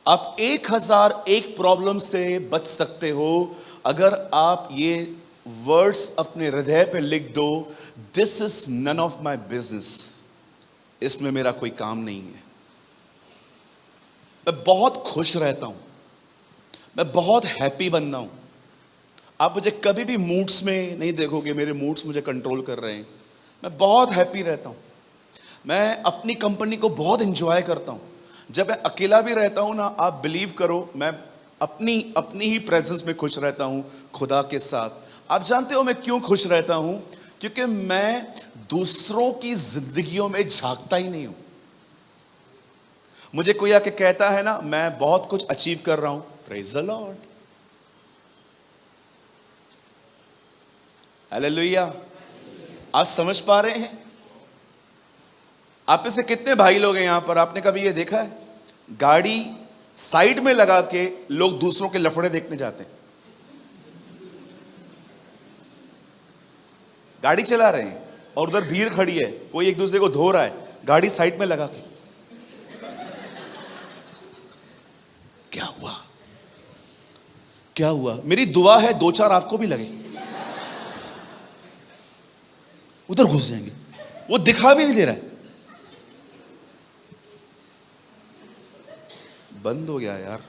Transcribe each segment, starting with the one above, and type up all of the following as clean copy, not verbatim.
आप 1001 प्रॉब्लम से बच सकते हो अगर आप ये वर्ड्स अपने हृदय पे लिख दो, this is none of my business, इसमें मेरा कोई काम नहीं है। मैं बहुत खुश रहता हूं, मैं बहुत हैप्पी बंदा हूं। आप मुझे कभी भी मूड्स में नहीं देखोगे, मेरे मूड्स मुझे कंट्रोल कर रहे हैं। मैं बहुत हैप्पी रहता हूं, मैं अपनी कंपनी को बहुत एंजॉय करता हूं। जब मैं अकेला भी रहता हूं ना, आप बिलीव करो, मैं अपनी ही प्रेजेंस में खुश रहता हूं खुदा के साथ। आप जानते हो मैं क्यों खुश रहता हूं? क्योंकि मैं दूसरों की जिंदगियों में झांकता ही नहीं हूं। मुझे कोई आके कहता है ना मैं बहुत कुछ अचीव कर रहा हूं, प्रेज द लॉर्ड, हालेलुया। आप समझ पा रहे हैं? आप में से कितने भाई लोग हैं यहां पर, आपने कभी ये देखा है गाड़ी साइड में लगा के लोग दूसरों के लफड़े देखने जाते हैं? गाड़ी चला रहे हैं और उधर भीड़ खड़ी है, कोई एक दूसरे को धो रहा है, गाड़ी साइड में लगा के। क्या हुआ, क्या हुआ? मेरी दुआ है 2-4 आपको भी लगे, उधर घुस जाएंगे। वो दिखा भी नहीं दे रहा है। बंद हो गया यार।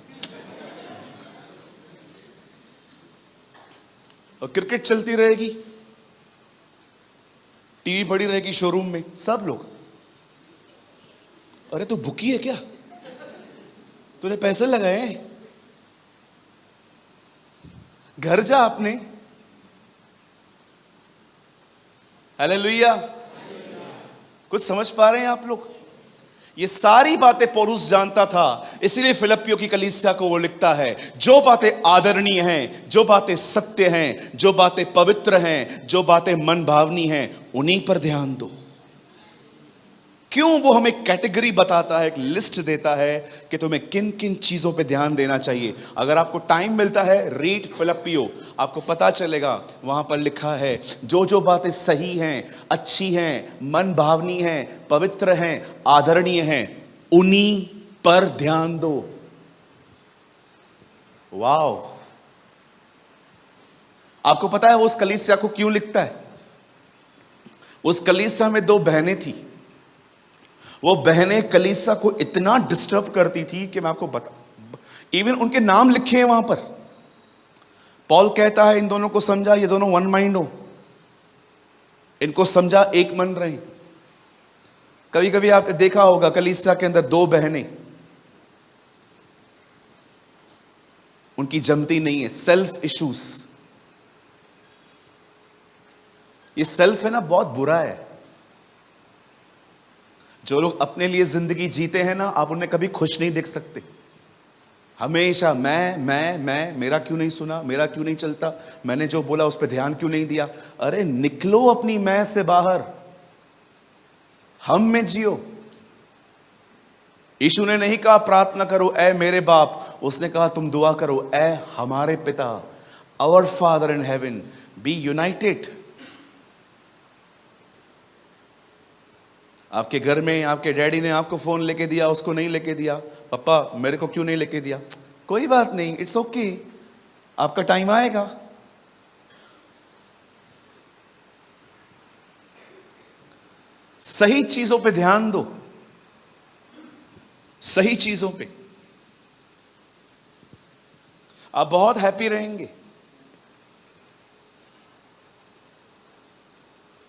और क्रिकेट चलती रहेगी, टीवी पड़ी रहेगी शोरूम में, सब लोग, अरे तू भूखी है क्या, तूने पैसे लगाए हैं, घर जा अपने। हालेलुया। कुछ समझ पा रहे हैं आप लोग? ये सारी बातें पौलुस जानता था, इसीलिए फिलिप्पियों की कलीसिया को वो लिखता है, जो बातें आदरणीय हैं, जो बातें सत्य हैं, जो बातें पवित्र हैं, जो बातें मन भावनी हैं, उन्हीं पर ध्यान दो। क्यों? वो हमें कैटेगरी बताता है, एक लिस्ट देता है कि तुम्हें किन किन चीजों पे ध्यान देना चाहिए। अगर आपको टाइम मिलता है, रीड फिलिप्पियो, आपको पता चलेगा वहां पर लिखा है जो जो बातें सही हैं, अच्छी हैं, मन भावनी हैं, पवित्र हैं, आदरणीय हैं, उन्हीं पर ध्यान दो। वाओ! आपको पता है वो उस कलीसिया को क्यों लिखता है? उस कलीसिया में 2 बहनें थी। वो बहनें कलीसिया को इतना डिस्टर्ब करती थी कि मैं आपको बता, इवन उनके नाम लिखे हैं वहां पर। पॉल कहता है इन दोनों को समझा, ये दोनों वन माइंड हो, इनको समझा, एक मन रहे। कभी कभी आपने देखा होगा कलीसिया के अंदर 2 बहनें, उनकी जमती नहीं है, सेल्फ इश्यूज। ये सेल्फ है ना, बहुत बुरा है। जो लोग अपने लिए जिंदगी जीते हैं ना, आप उन्हें कभी खुश नहीं देख सकते। हमेशा मैं, मेरा क्यों नहीं सुना, मेरा क्यों नहीं चलता, मैंने जो बोला उस पर ध्यान क्यों नहीं दिया। अरे निकलो अपनी मैं से बाहर, हम में जियो। यीशु ने नहीं कहा प्रार्थना करो ऐ मेरे बाप, उसने कहा तुम दुआ करो ऐ हमारे पिता, our father in heaven, be united. आपके घर में आपके डैडी ने आपको फोन लेके दिया, उसको नहीं लेके दिया, पापा मेरे को क्यों नहीं लेके दिया, कोई बात नहीं, इट्स ओके, आपका टाइम आएगा। सही चीजों पे ध्यान दो, सही चीजों पे, आप बहुत हैप्पी रहेंगे।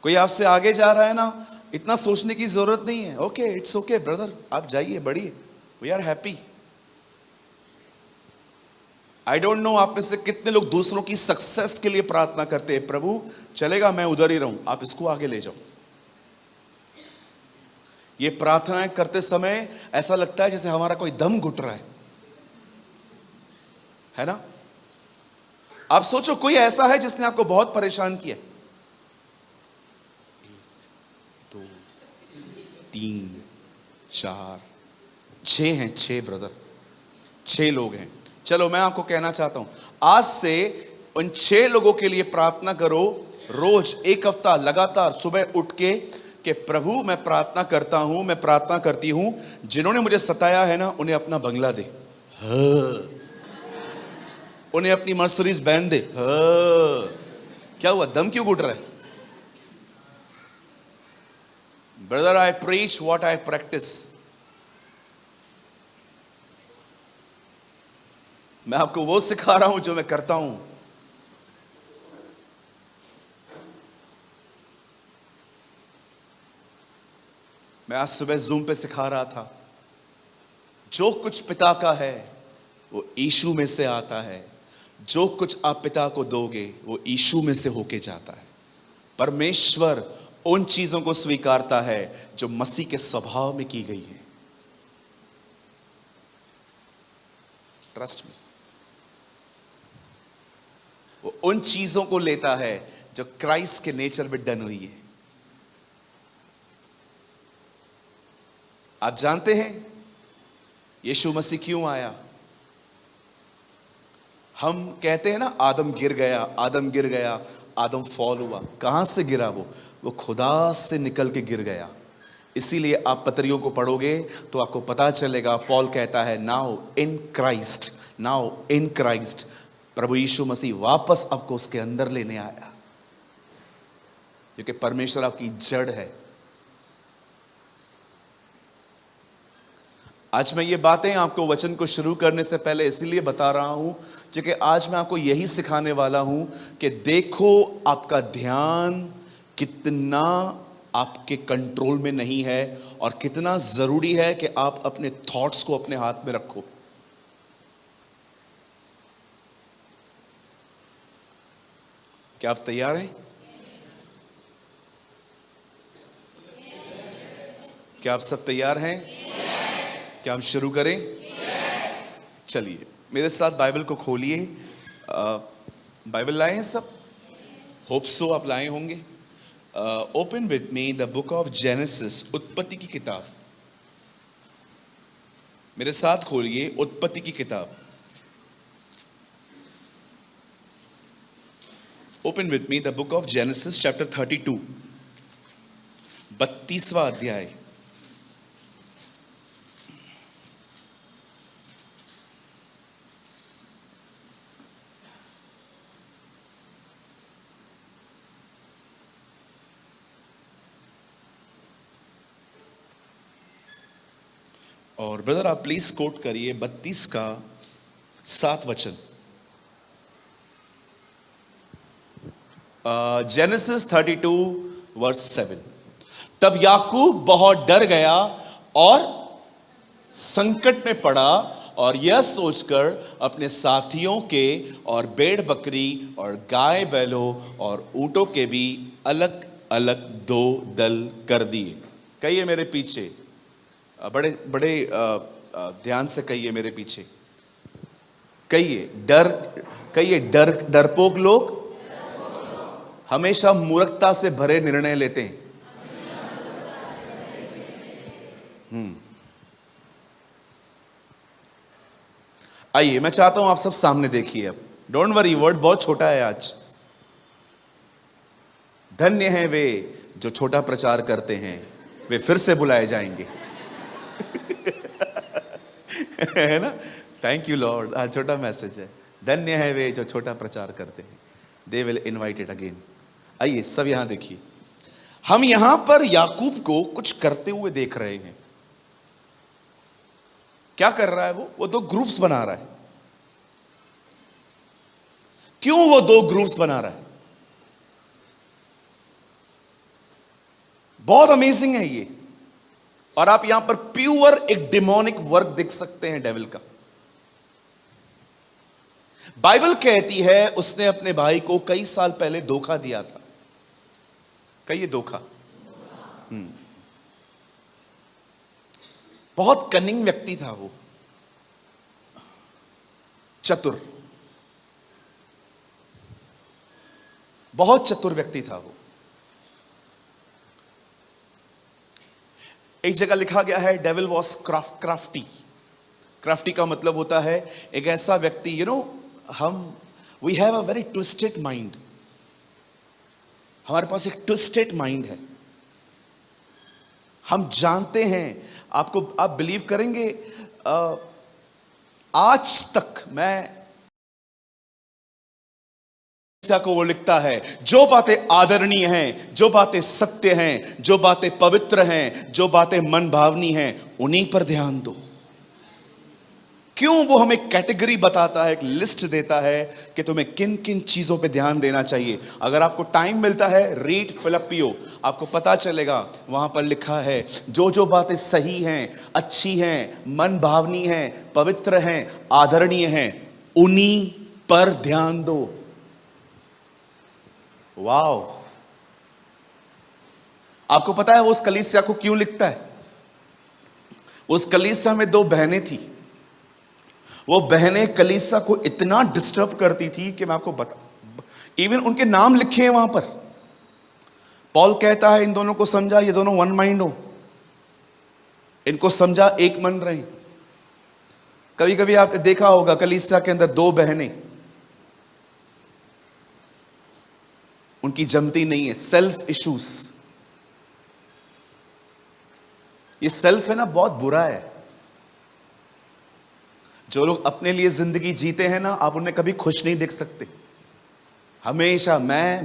कोई आपसे आगे जा रहा है ना, इतना सोचने की जरूरत नहीं है। ओके, इट्स ओके ब्रदर, आप जाइए, बढ़िए, we are happy. I don't know आप में से कितने लोग दूसरों की सक्सेस के लिए प्रार्थना करते हैं, प्रभु चलेगा मैं उधर ही रहूं, आप इसको आगे ले जाओ। ये प्रार्थनाएं करते समय ऐसा लगता है जैसे हमारा कोई दम घुट रहा है ना? आप सोचो कोई ऐसा है जिसने आपको बहुत परेशान किया, 1 2 3 4 6 हैं, 6 ब्रदर, 6 लोग हैं। चलो मैं आपको कहना चाहता हूं, आज से उन 6 लोगों के लिए प्रार्थना करो, रोज 1 हफ्ता लगातार सुबह उठ के कि प्रभु मैं प्रार्थना करता हूं, मैं प्रार्थना करती हूं, जिन्होंने मुझे सताया है ना उन्हें अपना बंगला दे। उन्हें अपनी मर्सरीज बहन दे, क्या हुआ, दम क्यों घुट रहा है? Brother, I preach what I practice. मैं आपको वो सिखा रहा हूं जो मैं करता हूं। मैं आज सुबह जूम पे सिखा रहा था, जो कुछ पिता का है वो यीशु में से आता है, जो कुछ आप पिता को दोगे वो यीशु में से होके जाता है। परमेश्वर उन चीजों को स्वीकारता है जो मसीह के स्वभाव में की गई है। ट्रस्ट में, वो उन चीजों को लेता है जो क्राइस्ट के नेचर में डन हुई है। आप जानते हैं यीशु मसीह क्यों आया? हम कहते हैं ना, आदम गिर गया, आदम गिर गया, आदम फॉल हुआ। कहां से गिरा? वो खुदा से निकल के गिर गया। इसीलिए आप पत्रियों को पढ़ोगे तो आपको पता चलेगा, पॉल कहता है now in Christ, now in Christ, प्रभु यीशु मसीह वापस आपको उसके अंदर लेने आया, क्योंकि परमेश्वर आपकी जड़ है। आज मैं ये बातें आपको वचन को शुरू करने से पहले इसीलिए बता रहा हूं क्योंकि आज मैं आपको यही सिखाने वाला हूं कि देखो आपका ध्यान कितना आपके कंट्रोल में नहीं है और कितना जरूरी है कि आप अपने थॉट्स को अपने हाथ में रखो। क्या आप तैयार हैं? क्या आप सब तैयार हैं? क्या हम शुरू करें? चलिए मेरे साथ बाइबल को खोलिए। बाइबल लाए हैं सब? होप सो आप लाए होंगे। Open with me the book of genesis, उत्पत्ति की किताब। मेरे साथ खोलिए उत्पत्ति की किताब। Open with me the book of genesis chapter 32, 32वां अध्याय। और ब्रदर आप प्लीज कोट करिए 32 का 7 वचन। Genesis 32 verse 7। तब याकूब बहुत डर गया और संकट में पड़ा और यह सोचकर अपने साथियों के और भेड़ बकरी और गाय बैलों और ऊंटों के भी अलग अलग 2 दल कर दिए। कहिए मेरे पीछे, बड़े बड़े ध्यान से कहिए मेरे पीछे। कहिए डरपोक लोग हमेशा मूर्खता से भरे निर्णय लेते हैं। आइए मैं चाहता हूं आप सब सामने देखिए। अब डोंट वरी, वर्ड बहुत छोटा है आज। धन्य हैं वे जो छोटा प्रचार करते हैं, वे फिर से बुलाए जाएंगे। है ना? Thank you Lord. आज छोटा मैसेज है। धन्य है वे जो छोटा प्रचार करते हैं, दे विल इनवाइटेड अगेन। आइए सब यहां देखिए। हम यहां पर याकूब को कुछ करते हुए देख रहे हैं। क्या कर रहा है वो 2 ग्रुप्स बना रहा है। क्यों वो 2 ग्रुप्स बना रहा है? बहुत अमेजिंग है ये। और आप यहां पर प्योर एक डिमोनिक वर्क देख सकते हैं डेविल का। बाइबल कहती है उसने अपने भाई को कई साल पहले धोखा दिया था। कहिए धोखा। बहुत कनिंग व्यक्ति था वो, चतुर, बहुत चतुर व्यक्ति था वो। एक जगह लिखा गया है डेविल वॉज क्राफ्टी। क्राफ्टी का मतलब होता है एक ऐसा व्यक्ति, we have a very twisted mind. हमारे पास एक ट्विस्टेड माइंड है। हम जानते हैं, आप बिलीव करेंगे, आज तक को वो लिखता है, जो बातें आदरणीय हैं, जो बातें सत्य हैं, जो बातें पवित्र हैं, जो बातें मन भावनी हैं, उन्हीं पर ध्यान दो। क्यों? वो हमें कैटेगरी बताता है, एक लिस्ट देता है कि तुम्हें किन किन चीजों पे ध्यान देना चाहिए। अगर आपको टाइम मिलता है, रीड फिलिप्पियो, आपको पता चलेगा वहां पर लिखा है जो जो बातें सही हैं, अच्छी हैं, मन भावनी हैं, पवित्र हैं, आदरणीय हैं, उन्हीं पर ध्यान दो। वाओ! आपको पता है वो उस कलीसिया को क्यों लिखता है? उस कलीसिया में 2 बहनें थी। वो बहनें कलीसिया को इतना डिस्टर्ब करती थी कि मैं आपको इवन उनके नाम लिखे हैं वहां पर। पॉल कहता है इन दोनों को समझा, ये दोनों वन माइंड हो, इनको समझा, एक मन रहे। कभी कभी आपने देखा होगा कलीसिया के अंदर 2 बहनें, उनकी जमती नहीं है, सेल्फ इश्यूज। ये सेल्फ है ना, बहुत बुरा है। जो लोग अपने लिए जिंदगी जीते हैं ना, आप उन्हें कभी खुश नहीं देख सकते। हमेशा मैं,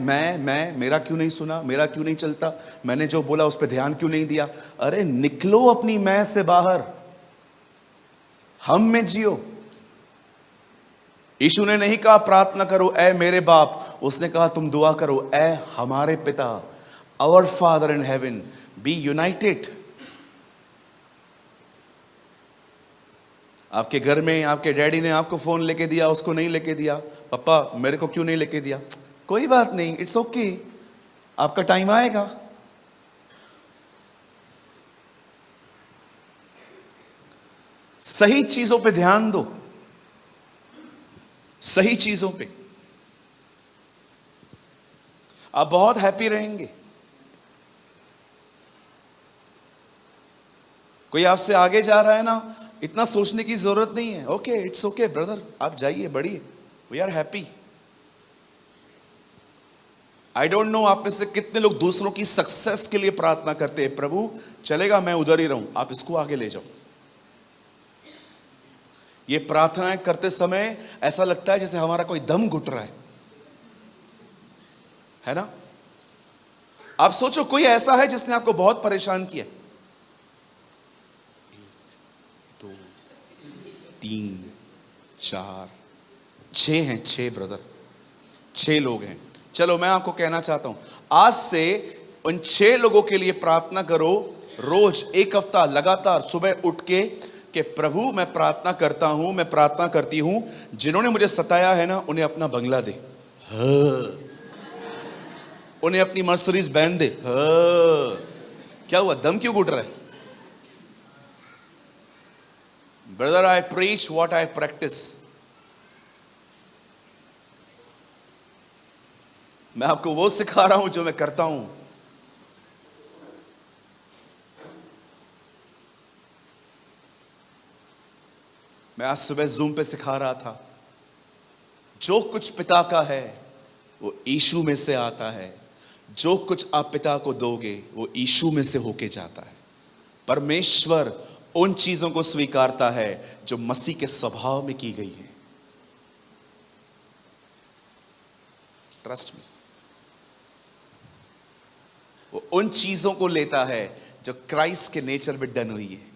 मेरा क्यों नहीं सुना, मेरा क्यों नहीं चलता, मैंने जो बोला उस पर ध्यान क्यों नहीं दिया। अरे निकलो अपनी मैं से बाहर, हम में जियो। यीशु ने नहीं कहा प्रार्थना करो ऐ मेरे बाप, उसने कहा तुम दुआ करो ऐ हमारे पिता, our father in heaven, be united. आपके घर में आपके डैडी ने आपको फोन लेके दिया, उसको नहीं लेके दिया, पापा मेरे को क्यों नहीं लेके दिया, कोई बात नहीं, इट्स ओके, आपका टाइम आएगा। सही चीजों पे ध्यान दो, सही चीजों पे, आप बहुत हैप्पी रहेंगे। कोई आपसे आगे जा रहा है ना, इतना सोचने की जरूरत नहीं है। ओके, इट्स ओके ब्रदर, आप जाइए, बढ़िए, we are happy. I don't know आप में से कितने लोग दूसरों की सक्सेस के लिए प्रार्थना करते हैं, प्रभु चलेगा मैं उधर ही रहूं, आप इसको आगे ले जाओ। ये प्रार्थनाएं करते समय ऐसा लगता है जैसे हमारा कोई दम घुट रहा है ना? आप सोचो कोई ऐसा है जिसने आपको बहुत परेशान किया। 1 2 3 4 6 हैं, 6 ब्रदर, 6 लोग हैं। चलो मैं आपको कहना चाहता हूं, आज से उन 6 लोगों के लिए प्रार्थना करो, रोज 1 हफ्ता लगातार सुबह उठ के कि प्रभु मैं प्रार्थना करता हूं, मैं प्रार्थना करती हूं, जिन्होंने मुझे सताया है ना उन्हें अपना बंगला दे, उन्हें अपनी मर्सिडीज बैन दे। क्या हुआ, दम क्यों घुट रहा है? Brother I preach what I practice. मैं आपको वो सिखा रहा हूं जो मैं करता हूं। मैं आज सुबह जूम पे सिखा रहा था, जो कुछ पिता का है वो यीशु में से आता है, जो कुछ आप पिता को दोगे वो यीशु में से होके जाता है। परमेश्वर उन चीजों को स्वीकारता है जो मसीह के स्वभाव में की गई है। ट्रस्ट मी, वो उन चीजों को लेता है जो क्राइस्ट के नेचर में डन हुई है।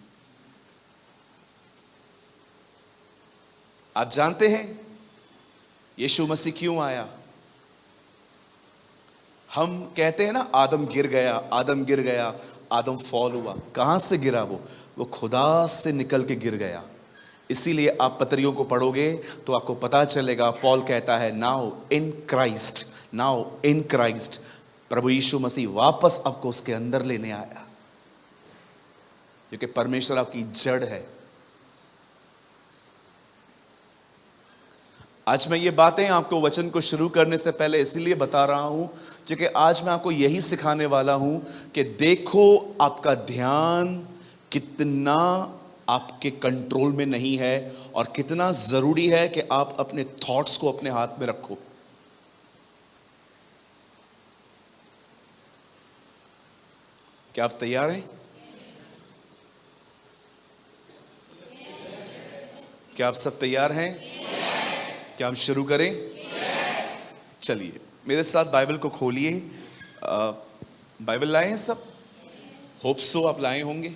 आप जानते हैं यीशु मसीह क्यों आया? हम कहते हैं ना आदम गिर गया, आदम गिर गया, आदम फॉल हुआ। कहां से गिरा? वो खुदा से निकल के गिर गया। इसीलिए आप पत्रियों को पढ़ोगे तो आपको पता चलेगा, पॉल कहता है now in Christ, now in Christ, प्रभु यीशु मसीह वापस आपको उसके अंदर लेने आया, क्योंकि परमेश्वर आपकी जड़ है। आज मैं ये बातें आपको वचन को शुरू करने से पहले इसीलिए बता रहा हूं क्योंकि आज मैं आपको यही सिखाने वाला हूं कि देखो आपका ध्यान कितना आपके कंट्रोल में नहीं है और कितना जरूरी है कि आप अपने थॉट्स को अपने हाथ में रखो। क्या आप तैयार हैं? क्या आप सब तैयार हैं? क्या हम शुरू करें? चलिए मेरे साथ बाइबल को खोलिए। बाइबल लाए हैं सब? होप सो आप लाए होंगे।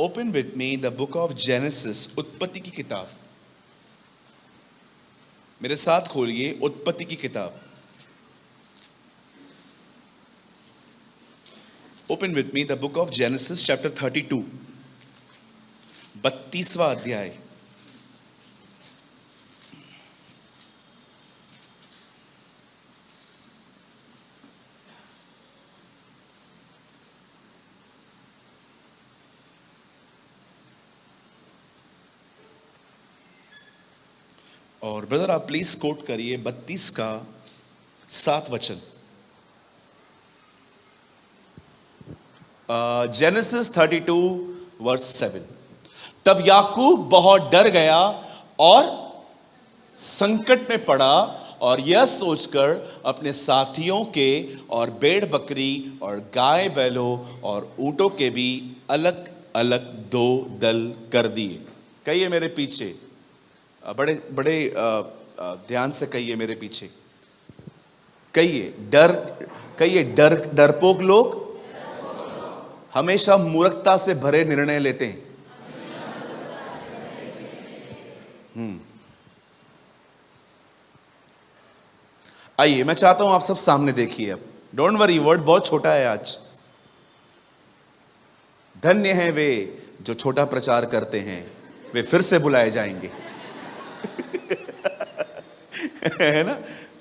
Open with me the book of genesis, उत्पत्ति की किताब। मेरे साथ खोलिए उत्पत्ति की किताब। Open with me the book of genesis chapter 32, 32वां अध्याय। और ब्रदर आप प्लीज कोट करिए 32 का 7 वचन। Genesis 32 verse 7। तब याकूब बहुत डर गया और संकट में पड़ा और यह सोचकर अपने साथियों के और भेड़ बकरी और गाय बैलों और ऊंटों के भी अलग अलग 2 दल कर दिए। कहिए मेरे पीछे, बड़े बड़े ध्यान से कहिए मेरे पीछे। कहिए डरपोक लोग हमेशा मूर्खता से भरे निर्णय लेते हैं। आइए मैं चाहता हूं आप सब सामने देखिए। अब डोंट वरी, वर्ड बहुत छोटा है आज। धन्य हैं वे जो छोटा प्रचार करते हैं, वे फिर से बुलाए जाएंगे। है ना?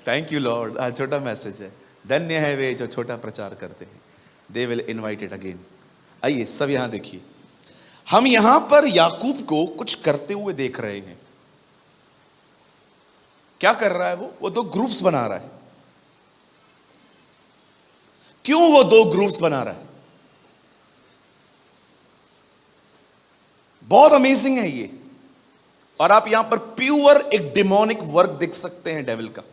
Thank you Lord. आज छोटा मैसेज है। धन्य है वे जो छोटा प्रचार करते हैं, दे विल इनवाइटेड अगेन। आइए सब यहां देखिए। हम यहां पर याकूब को कुछ करते हुए देख रहे हैं। क्या कर रहा है वो 2 ग्रुप्स बना रहा है। क्यों वो 2 ग्रुप्स बना रहा है? बहुत अमेजिंग है ये। और आप यहां पर प्योर एक डिमोनिक वर्क देख सकते हैं डेविल का।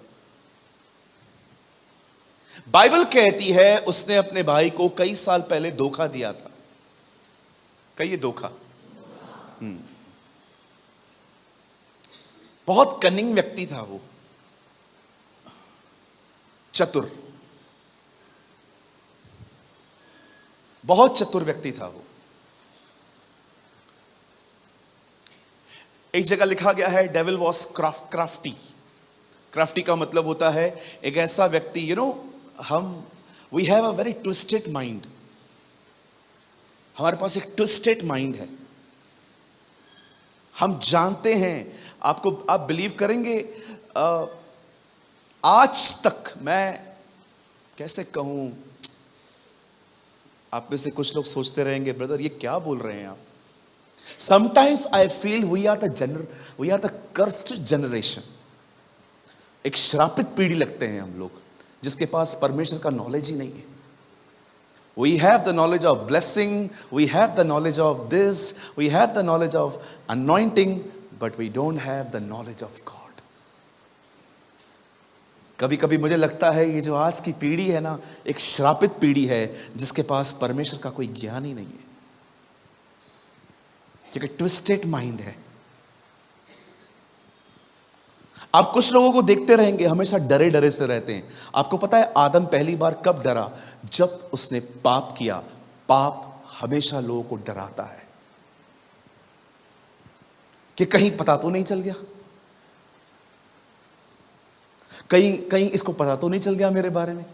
बाइबल कहती है उसने अपने भाई को कई साल पहले धोखा दिया था। कहिए धोखा। बहुत कनिंग व्यक्ति था वो, चतुर, बहुत चतुर व्यक्ति था वो। एक जगह लिखा गया है डेविल वॉज क्राफ्टी। क्राफ्टी का मतलब होता है एक ऐसा व्यक्ति, we have a very twisted mind. हमारे पास एक ट्विस्टेड माइंड है। हम जानते हैं, आप बिलीव करेंगे, आज तक मैं कैसे कहूं, आप में से कुछ लोग सोचते रहेंगे ब्रदर ये क्या बोल रहे हैं आप। Sometimes I feel we are the cursed generation। एक श्रापित पीढ़ी लगते हैं हम लोग, जिसके पास परमेश्वर का नॉलेज ही नहीं है। We have the knowledge of blessing, we have the knowledge of this, we have the knowledge of anointing, but we don't have the knowledge of God। कभी कभी मुझे लगता है ये जो आज की पीढ़ी है ना, एक श्रापित पीढ़ी है जिसके पास परमेश्वर का कोई ज्ञान ही नहीं है, क्योंकि ट्विस्टेड माइंड है। आप कुछ लोगों को देखते रहेंगे हमेशा डरे डरे से रहते हैं। आपको पता है आदम पहली बार कब डरा? जब उसने पाप किया। पाप हमेशा लोगों को डराता है कि कहीं पता तो नहीं चल गया, कहीं इसको पता तो नहीं चल गया मेरे बारे में।